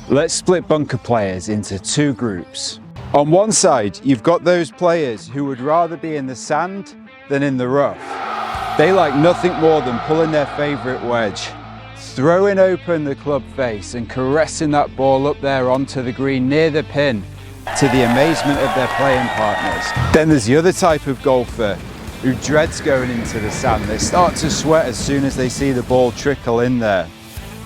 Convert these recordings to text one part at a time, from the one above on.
Let's split bunker players into two groups. On one side, you've got those players who would rather be in the sand than in the rough. They like nothing more than pulling their favourite wedge, throwing open the club face and caressing that ball up there onto the green near the pin to the amazement of their playing partners. Then there's the other type of golfer who dreads going into the sand. They start to sweat as soon as they see the ball trickle in there.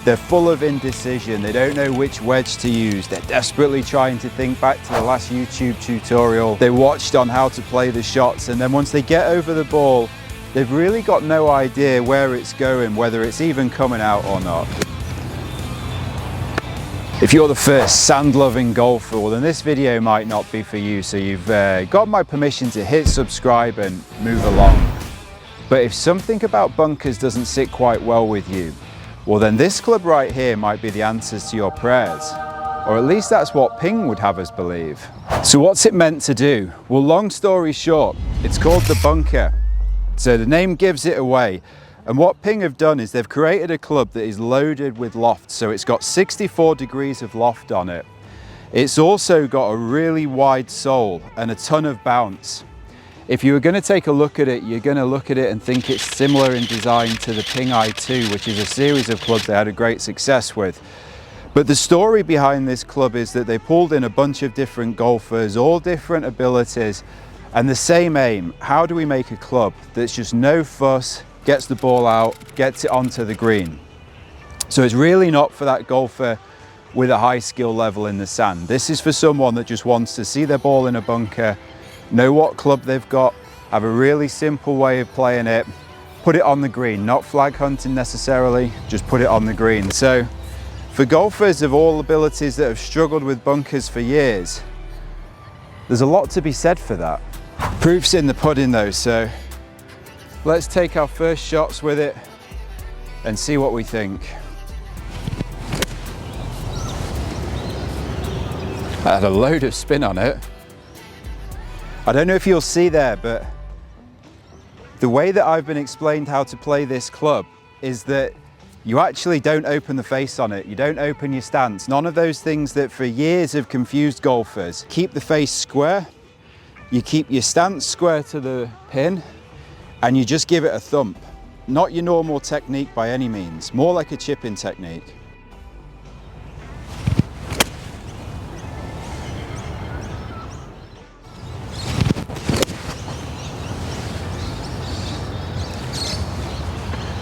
They're full of indecision, they don't know which wedge to use, they're desperately trying to think back to the last YouTube tutorial they watched on how to play the shots, and then once they get over the ball, they've really got no idea where it's going, whether it's even coming out or not. If you're the first sand-loving golfer, well then this video might not be for you, so you've got my permission to hit subscribe and move along. But if something about bunkers doesn't sit quite well with you, well then this club right here might be the answers to your prayers. Or at least that's what Ping would have us believe. So what's it meant to do? Well, long story short, it's called the BunkR. So the name gives it away. And what Ping have done is they've created a club that is loaded with loft. So it's got 64 degrees of loft on it. It's also got a really wide sole and a ton of bounce. If you were going to take a look at it, you're going to look at it and think it's similar in design to the Ping i2, which is a series of clubs they had a great success with. But the story behind this club is that they pulled in a bunch of different golfers, all different abilities, and the same aim. How do we make a club that's just no fuss, gets the ball out, gets it onto the green? So it's really not for that golfer with a high skill level in the sand. This is for someone that just wants to see their ball in a bunker, know what club they've got, have a really simple way of playing it, put it on the green, not flag hunting necessarily, just put it on the green. So for golfers of all abilities that have struggled with bunkers for years, there's a lot to be said for that. Proof's in the pudding though, so let's take our first shots with it and see what we think. I had a load of spin on it. I don't know if you'll see there, but the way that I've been explained how to play this club is that you actually don't open the face on it, you don't open your stance, none of those things that for years have confused golfers. Keep the face square, you keep your stance square to the pin, and you just give it a thump. Not your normal technique by any means, more like a chipping technique.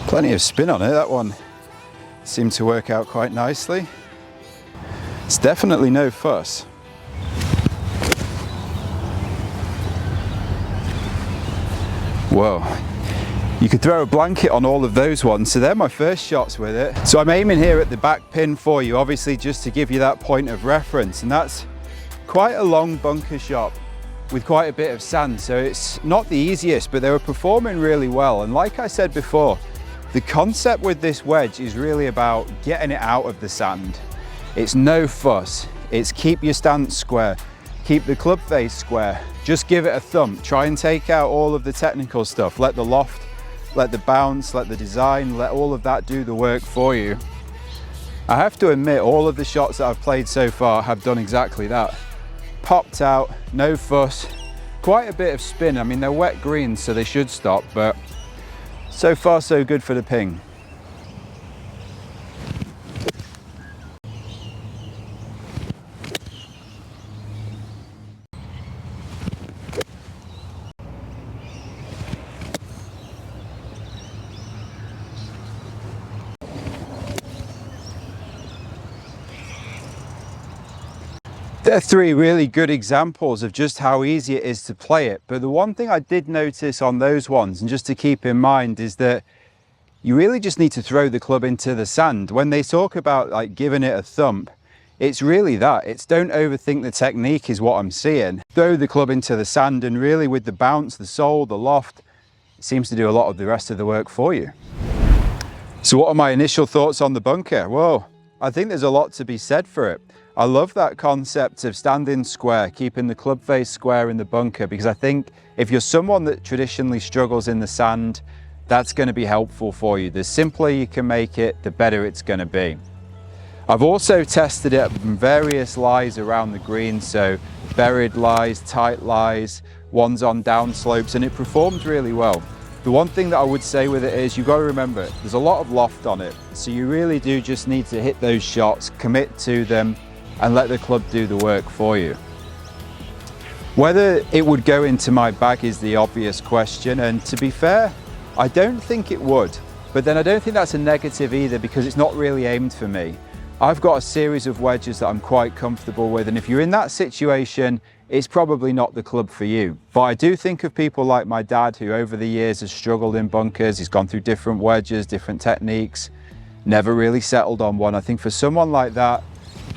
Plenty of spin on it, that one seemed to work out quite nicely. It's definitely no fuss. Whoa, you could throw a blanket on all of those ones, so they're my first shots with it. So I'm aiming here at the back pin for you, obviously just to give you that point of reference, and that's quite a long bunker shot with quite a bit of sand, so it's not the easiest, but they were performing really well. And like I said before, the concept with this wedge is really about getting it out of the sand. It's no fuss, it's keep your stance square, keep the club face square, just give it a thump, try and take out all of the technical stuff, let the loft, let the bounce, let the design, let all of that do the work for you. I have to admit, all of the shots that I've played so far have done exactly that. Popped out, no fuss, quite a bit of spin. I mean, they're wet greens, so they should stop, but so far so good for the Ping. There are three really good examples of just how easy it is to play it, but the one thing I did notice on those ones, and just to keep in mind, is that you really just need to throw the club into the sand. When they talk about like giving it a thump, it's really that. It's don't overthink the technique is what I'm seeing. Throw the club into the sand, and really with the bounce, the sole, the loft, it seems to do a lot of the rest of the work for you. So what are my initial thoughts on the BunkR? Well, I think there's a lot to be said for it. I love that concept of standing square, keeping the club face square in the bunker, because I think if you're someone that traditionally struggles in the sand, that's going to be helpful for you. The simpler you can make it, the better it's going to be. I've also tested it from various lies around the green, so buried lies, tight lies, ones on down slopes, and it performed really well. The one thing that I would say with it is you've got to remember there's a lot of loft on it, so you really do just need to hit those shots, commit to them, and let the club do the work for you. Whether it would go into my bag is the obvious question, and to be fair, I don't think it would, but then I don't think that's a negative either because it's not really aimed for me. I've got a series of wedges that I'm quite comfortable with, and if you're in that situation, it's probably not the club for you. But I do think of people like my dad who over the years has struggled in bunkers. He's gone through different wedges, different techniques, never really settled on one. I think for someone like that,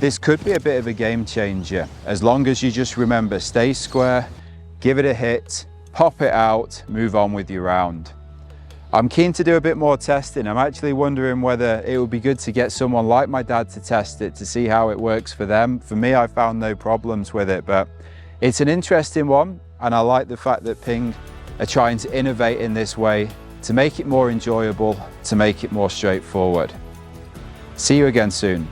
this could be a bit of a game changer. As long as you just remember, stay square, give it a hit, pop it out, move on with your round. I'm keen to do a bit more testing. I'm actually wondering whether it would be good to get someone like my dad to test it to see how it works for them. For me, I found no problems with it, but it's an interesting one, and I like the fact that Ping are trying to innovate in this way to make it more enjoyable, to make it more straightforward. See you again soon.